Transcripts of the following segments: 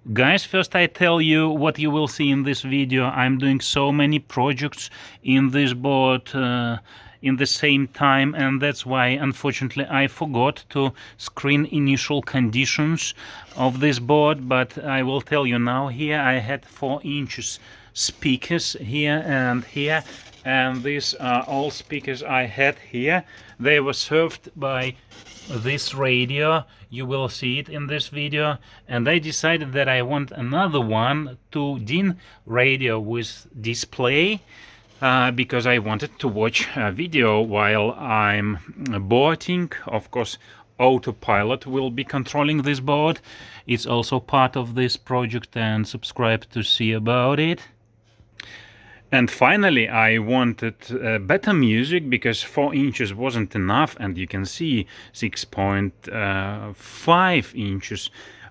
Guys, first I tell you what you will see in this video. I'm doing so many projects in this board in the same time, and that's why unfortunately I forgot to screen initial conditions of this board, but I will tell you now. Here I had 4 inches speakers here and here, and these are all speakers I had here. They were served by this radio. You will see it in this video, and I decided that I want another one, 2 DIN radio with display, because I wanted to watch a video while I'm boating. Of course, autopilot will be controlling this board. It's also part of this project, and subscribe to see about it. And finally, I wanted better music, because 4 inches wasn't enough, and you can see 6.5 inches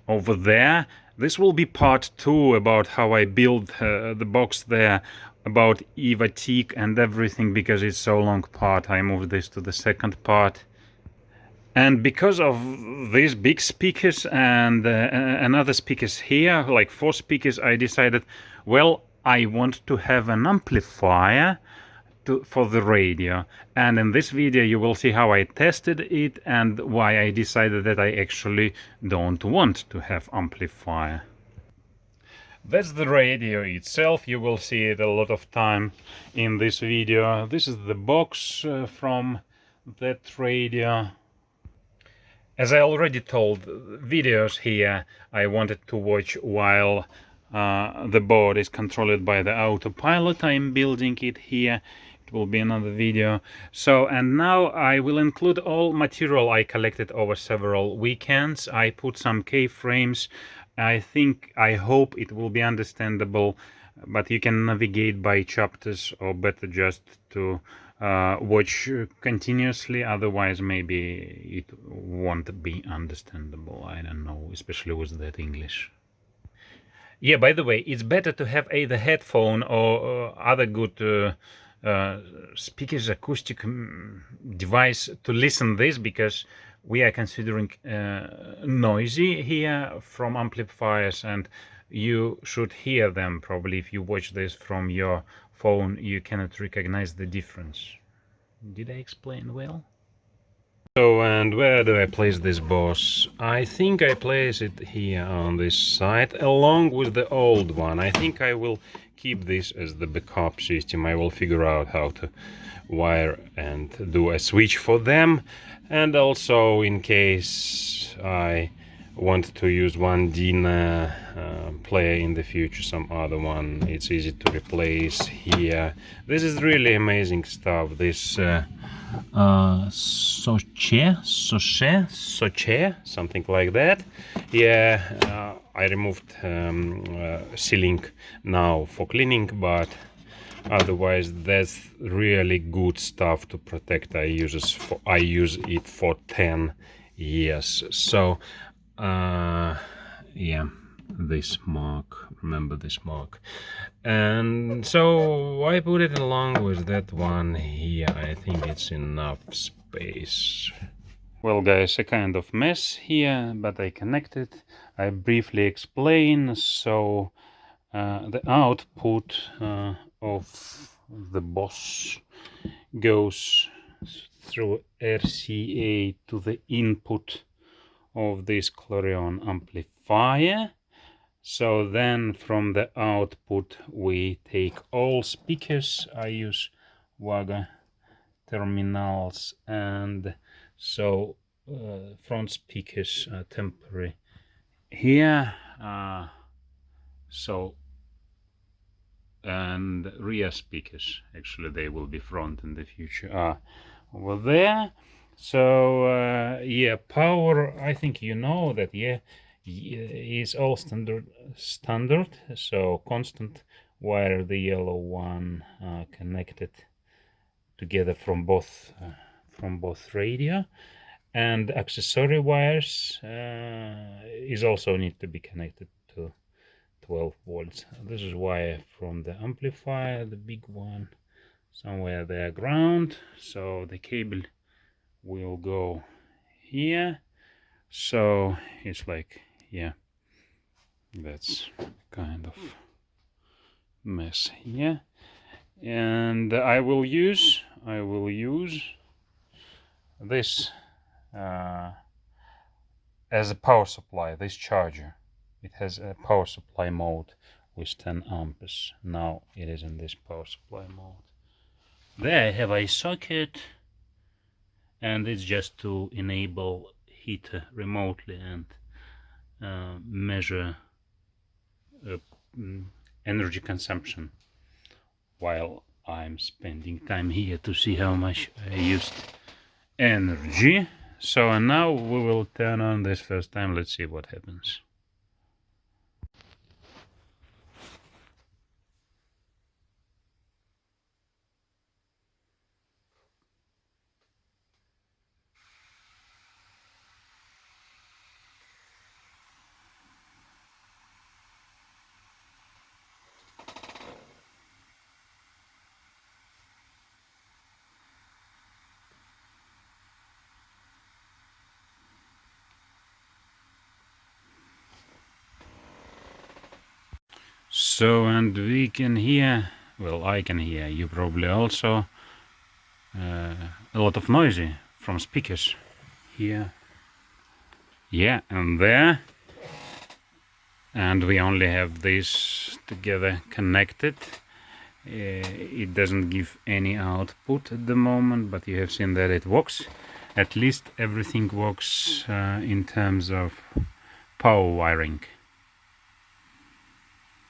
over there. This will be part 2 about how I build the box there, about EVA-TIC and everything, because it's so long part. I moved this to the second part. And because of these big speakers and another speakers here, like 4 speakers, I decided, well, I want to have an amplifier for the radio. And in this video you will see how I tested it and why I decided that I actually don't want to have amplifier. That's the radio itself. You will see it a lot of time in this video. This is the box from that radio. As I already told, videos here I wanted to watch while the board is controlled by the autopilot. I'm building it here. It will be another video. So, and now I will include all material I collected over several weekends. I put some K-frames. I hope it will be understandable, but you can navigate by chapters, or better just to watch continuously, otherwise maybe it won't be understandable. I don't know, especially with that English. Yeah, by the way, it's better to have either headphone or other good speakers, acoustic device to listen this, because we are considering noisy here from amplifiers, and you should hear them. Probably if you watch this from your phone, you cannot recognize the difference. Did I explain well? So, and where do I place this Boss? I think I place it here on this side, along with the old one. I think I will keep this as the backup system. I will figure out how to wire and do a switch for them. And also, in case I want to use one DIN player in the future, some other one, it's easy to replace here. This is really amazing stuff. This Scosche, something like that. Yeah, I removed sealing now for cleaning, but otherwise that's really good stuff to protect. I use it for 10 years. So yeah, this mark, remember this mark. And so I put it along with that one here. I think it's enough space. Well guys, a kind of mess here, but I connected. I briefly explain. So the output of the Boss goes through RCA to the input of this Clarion amplifier. So then from the output we take all speakers. I use WAGA terminals, and so front speakers are temporary here, so, and rear speakers, actually they will be front in the future, over there. So yeah, power, I think you know that, yeah, is all standard, so constant wire, the yellow one connected together from both radio, and accessory wires is also need to be connected to 12 volts. This is wire from the amplifier, the big one, somewhere there ground, so the cable will go here. So it's like, yeah, That's kind of mess here. And I will use this as a power supply, this charger. It has a power supply mode with 10 amps. Now it is in this power supply mode. There I have a socket, and it's just to enable heater remotely and measure energy consumption while I'm spending time here to see how much I used energy. So and now we will turn on this first time. Let's see what happens. So, and we can hear, well, I can hear, you probably also, a lot of noisy from speakers here. Yeah, and there. And we only have this together connected. It doesn't give any output at the moment, but you have seen that it works. At least everything works in terms of power wiring.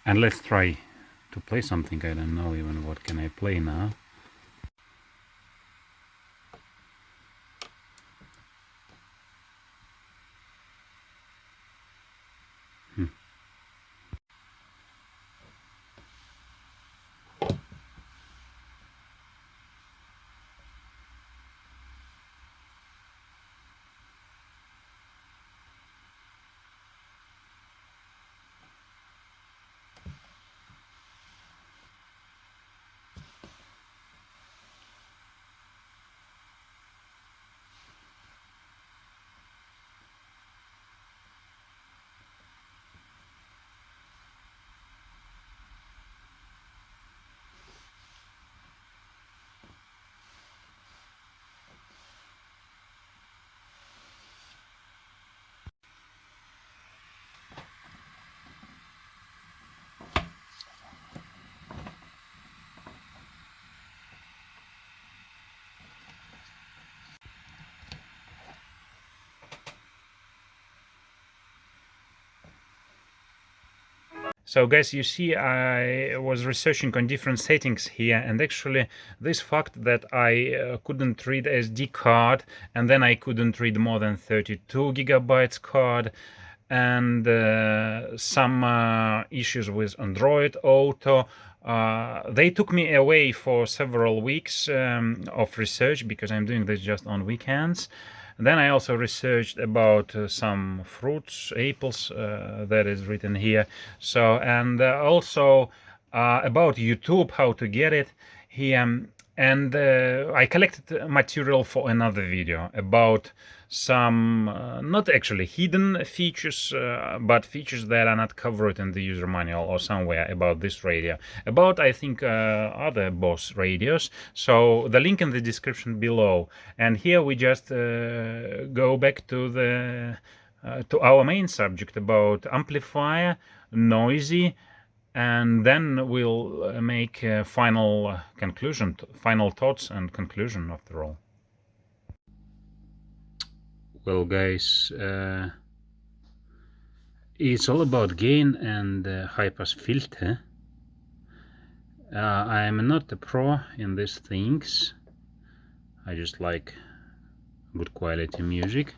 And let's try to play something. I don't know even what can I play now. So guys, you see I was researching on different settings here, and actually this fact that I couldn't read SD card, and then I couldn't read more than 32 gigabytes card, and some issues with Android Auto, they took me away for several weeks of research, because I'm doing this just on weekends. Then I also researched about some fruits, apples, that is written here. So, and also about YouTube, how to get it here. And I collected material for another video about some not actually hidden features, but features that are not covered in the user manual or somewhere about this radio, about I think other Boss radios. So the link in the description below. And here we just go back to the to our main subject about amplifier, noisy, and then we'll make a final conclusion, final thoughts and conclusion after all. Well guys, it's all about gain and high pass filter. I'm not a pro in these things. I just like good quality music,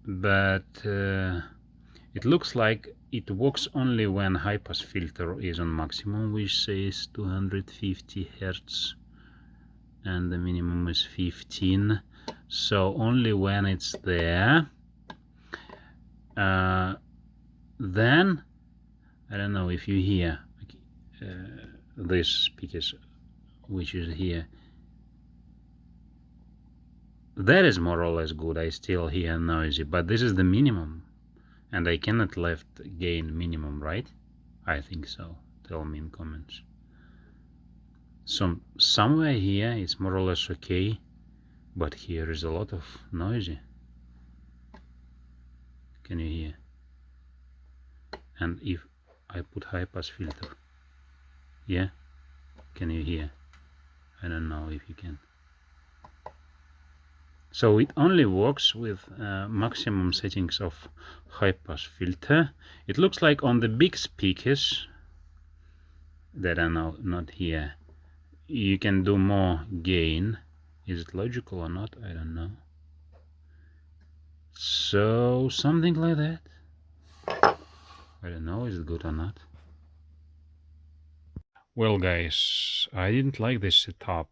but it looks like it works only when high pass filter is on maximum, which says 250 Hertz, and the minimum is 15. So only when it's there. Then I don't know if you hear this speakers, which is here. That is more or less good. I still hear noisy, but this is the minimum, And I cannot left gain minimum, right? I think so. Tell me in comments. So somewhere here it's more or less okay, but here is a lot of noisy. Can you hear? And if I put high pass filter, yeah, can you hear? I don't know if you can. So it only works with maximum settings of high pass filter. It looks like on the big speakers that are now not here, you can do more gain. Is it logical or not? I don't know. So something like that. I don't know, is it good or not? Well guys, I didn't like this setup.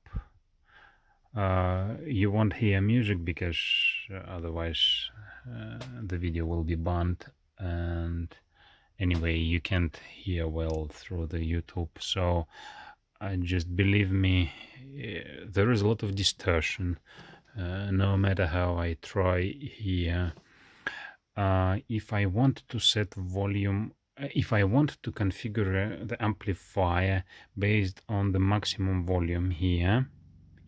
You won't hear music because otherwise the video will be banned, and anyway you can't hear well through the YouTube. So just believe me, there is a lot of distortion no matter how I try here. If I want to set volume, if I want to configure the amplifier based on the maximum volume here,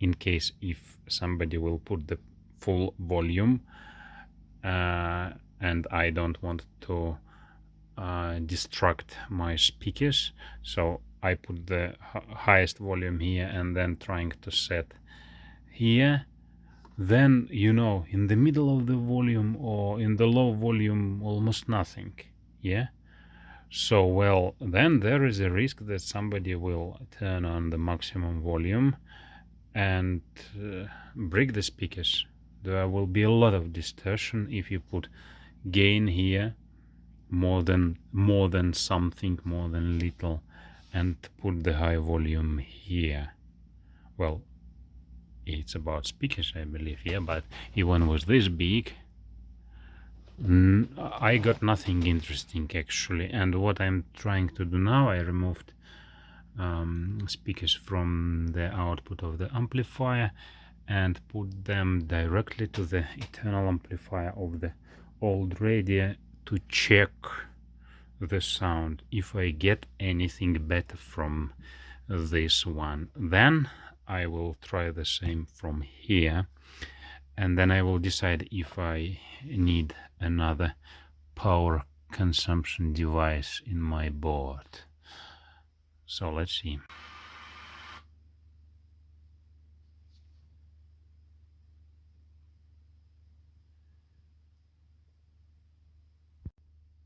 in case if somebody will put the full volume and I don't want to distract my speakers, so I put the highest volume here and then trying to set here, then you know in the middle of the volume or in the low volume almost nothing, yeah. So well, then there is a risk that somebody will turn on the maximum volume and break the speakers. There will be a lot of distortion if you put gain here more than something, more than little, and put the high volume here. Well, it's about speakers, I believe, yeah, but even with this big, I got nothing interesting actually. And what I'm trying to do now, I removed speakers from the output of the amplifier and put them directly to the internal amplifier of the old radio to check the sound. If I get anything better from this one, then I will try the same from here, and then I will decide if I need another power consumption device in my board. So let's see.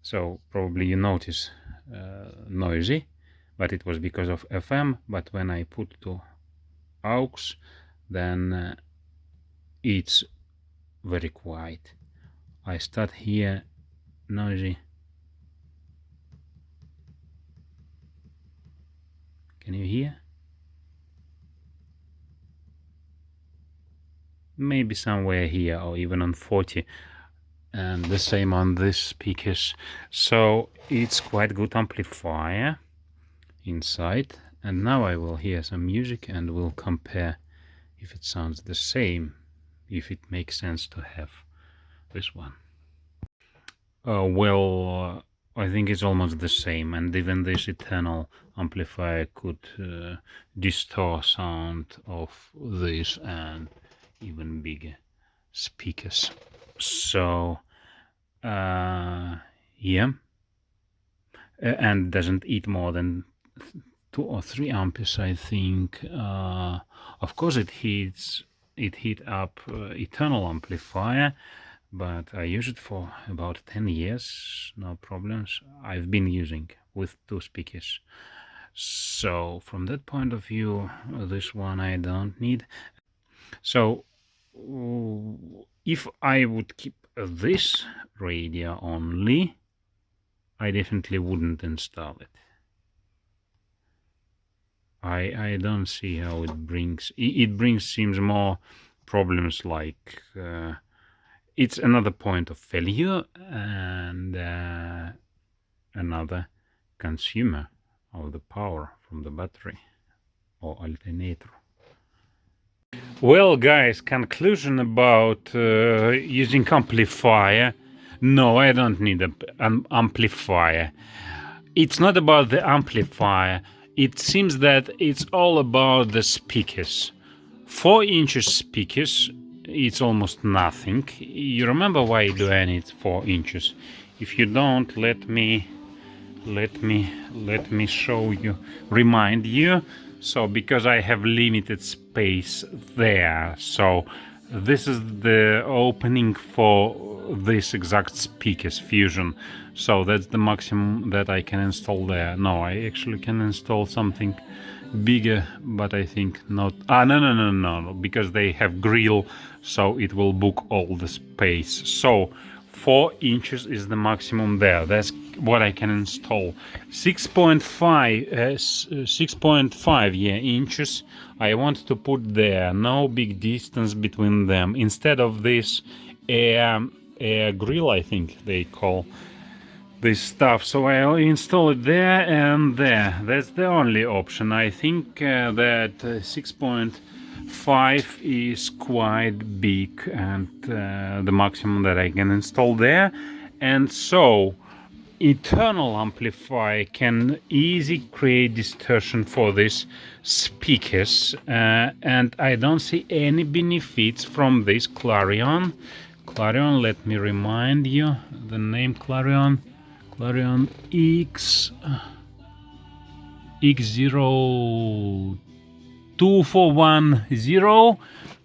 So probably you notice noisy, but it was because of FM. But when I put to aux, then it's very quiet. I start here noisy. Can you hear? Maybe somewhere here or even on 40, and the same on these speakers. So it's quite good amplifier inside. And now I will hear some music and we'll compare if it sounds the same, if it makes sense to have this one. Well, I think it's almost the same, and even this internal amplifier could distort sound of this and even bigger speakers. So yeah, and doesn't eat more than 2 or 3 amps, I think. Of course it heat up internal amplifier, but I use it for about 10 years, no problems. I've been using with 2 speakers. So from that point of view, this one I don't need. So if I would keep this radio only, I definitely wouldn't install it. I don't see how it brings. It brings seems more problems, like it's another point of failure and another consumer of the power from the battery or alternator. Well guys, conclusion about using amplifier. No, I don't need an amplifier. It's not about the amplifier. It seems that it's all about the speakers. 4 inches speakers, it's almost nothing. You remember why do I need 4 inches? If you don't, let me show you, remind you. So because I have limited space there, so this is the opening for this exact speakers fusion. So that's the maximum that I can install there. No, I actually can install something bigger, but I think not. No, because they have grill, so it will book all the space. So 4 inches is the maximum there. That's what I can install. 6.5 inches I want to put there. No big distance between them. Instead of this air grill, I think they call this stuff, so I'll install it there and there. That's the only option. I think that 6.5 is quite big, and the maximum that I can install there. And so internal amplifier can easily create distortion for these speakers, and I don't see any benefits from this Clarion. Clarion, let me remind you the name Clarion X02410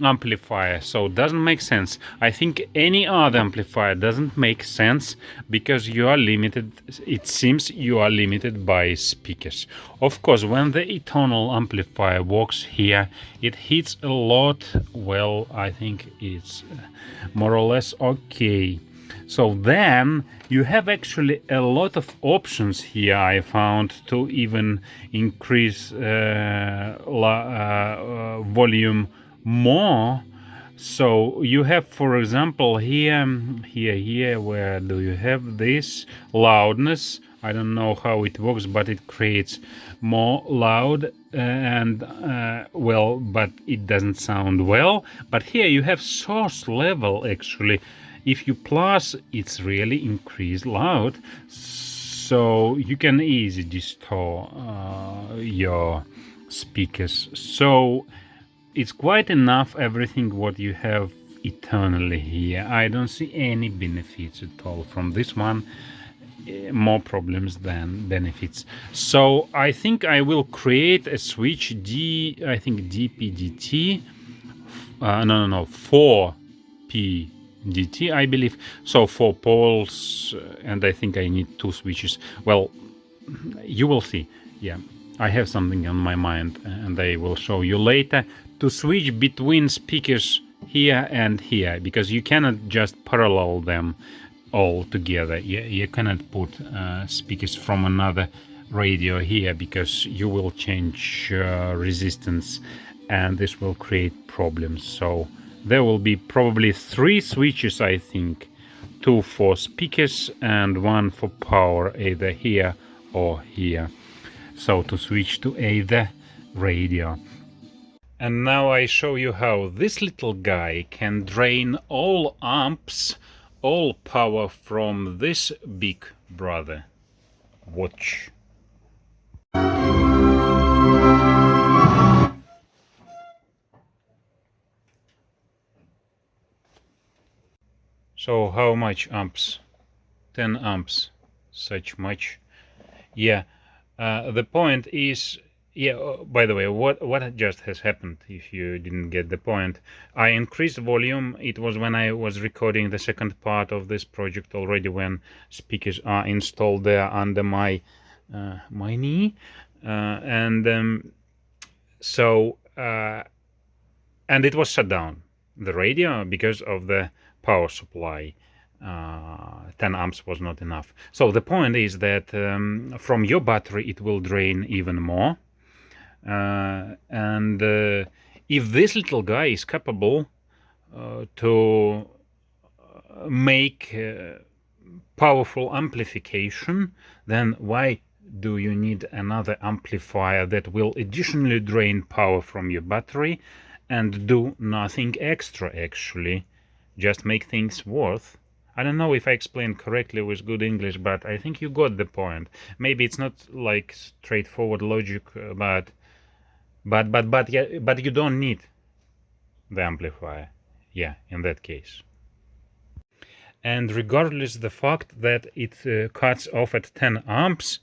amplifier. So it doesn't make sense. I think any other amplifier doesn't make sense because you are limited. It seems you are limited by speakers. Of course, when the internal amplifier works here, it hits a lot. Well, I think it's more or less okay. So then you have actually a lot of options here, I found, to even increase volume more. So you have, for example, here, where do you have this loudness? I don't know how it works, but it creates more loud and well, but it doesn't sound well. But here you have source level actually. If you plus, it's really increased loud, so you can easily distort your speakers. So it's quite enough everything what you have internally here. I don't see any benefits at all from this one. More problems than benefits. So I think I will create a switch I think DPDT. No, 4P. DT, I believe. So 4 poles, and I think I need 2 switches. Well, you will see. Yeah, I have something on my mind, and I will show you later, to switch between speakers here and here, because you cannot just parallel them all together. You cannot put speakers from another radio here, because you will change resistance, and this will create problems. So there will be probably 3 switches, I think. 2 for speakers and 1 for power, either here or here. So to switch to either radio. And now I show you how this little guy can drain all amps, all power from this big brother. Watch. So how much amps? 10 amps, such much. Yeah, the point is, yeah, by the way, what just has happened, if you didn't get the point? I increased volume. It was when I was recording the second part of this project already, when speakers are installed there under my my knee, and it was shut down, the radio, because of the power supply. 10 amps was not enough. So the point is that from your battery it will drain even more, and if this little guy is capable to make powerful amplification, then why do you need another amplifier that will additionally drain power from your battery and do nothing extra, actually? Just make things worse. I don't know if I explained correctly with good English, but I think you got the point. Maybe it's not like straightforward logic, but yeah, but you don't need the amplifier, yeah, in that case. And regardless the fact that it cuts off at 10 amps,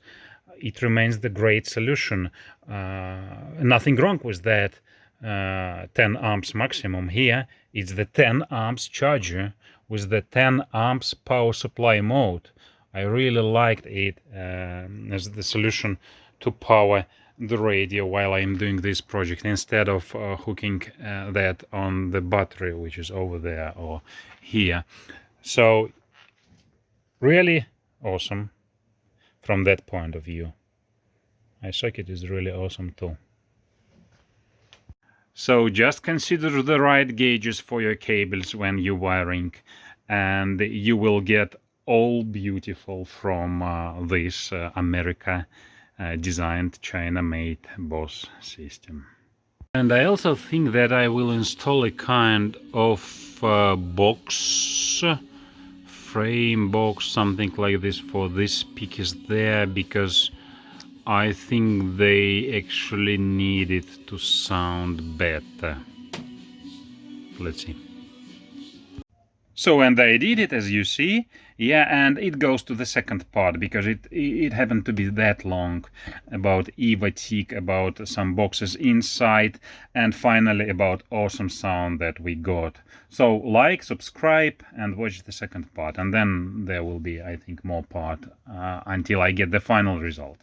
it remains the great solution. Nothing wrong with that 10 amps maximum. Here it's the 10 amps charger with the 10 amps power supply mode. I really liked it as the solution to power the radio while I'm doing this project, instead of hooking that on the battery, which is over there or here. So really awesome from that point of view. iSocket is really awesome too. So just consider the right gauges for your cables when you're wiring, and you will get all beautiful from this America designed, China-made Boss system. And I also think that I will install a kind of box, frame box, something like this for these speakers there, because I think they actually need it to sound better. Let's see. So, and I did it, as you see, yeah, and it goes to the second part, because it happened to be that long, about VictronEnergyBV, about some boxes inside, and finally about awesome sound that we got. So like, subscribe, and watch the second part, and then there will be, I think, more part until I get the final result.